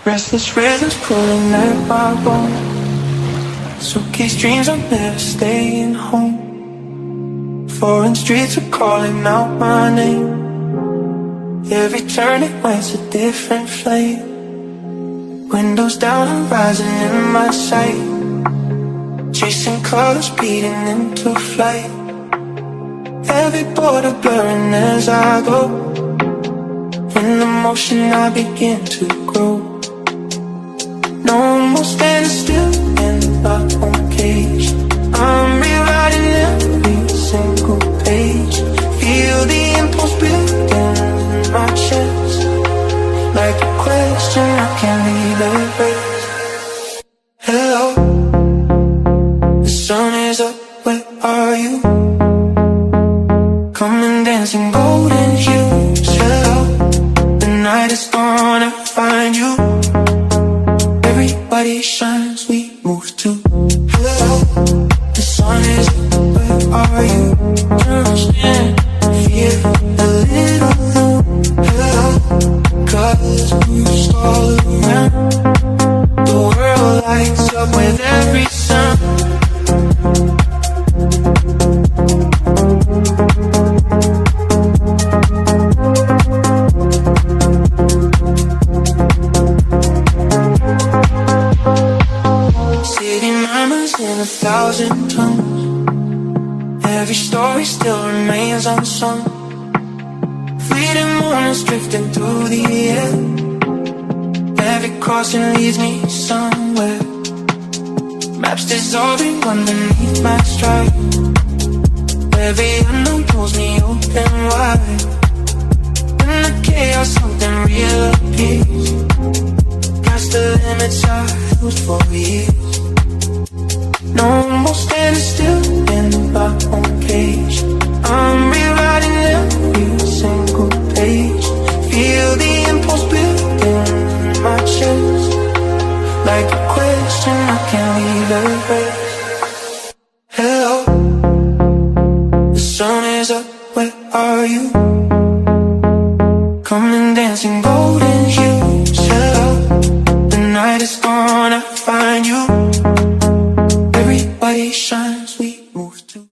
Restless rhythms pulling at my bones. Suitcase dreams I'm never staying home. Foreign streets are calling out my name. Every turn it lights a different flame. Windows down, horizon in my sight. Chasing colors, beating into flight. Every border blurring as I go. In the motion I begin to grow. No more standing still in my own cage. I'm rewriting every single page. Feel the impulse building in my chest. Like a question I can't leave erased. Hello, the sun is up, where are you? Come and dancing golden hues. Hello, the night is gonna find you. Everybody shines, we move too. Hello, the sun is up, where are you? Understand, feel a little blue. Hello, colors move all around. The world lights up with every sound. City murmurs in 1,000 tongues. Every story still remains unsung. Fleeting moments drifting through the air. Every crossing leads me somewhere. Maps dissolving underneath my stride. Every unknown pulls me open wide. In the chaos something real appears. Past the limits I used for years. No more standing still in my own cage. I'm rewriting every single page. Feel the impulse building in my chest. Like a question I can't leave erased. Hello, the sun is up, where are you? Come and dancing golden hues. Hello, the night is gonna find you. Everybody shine.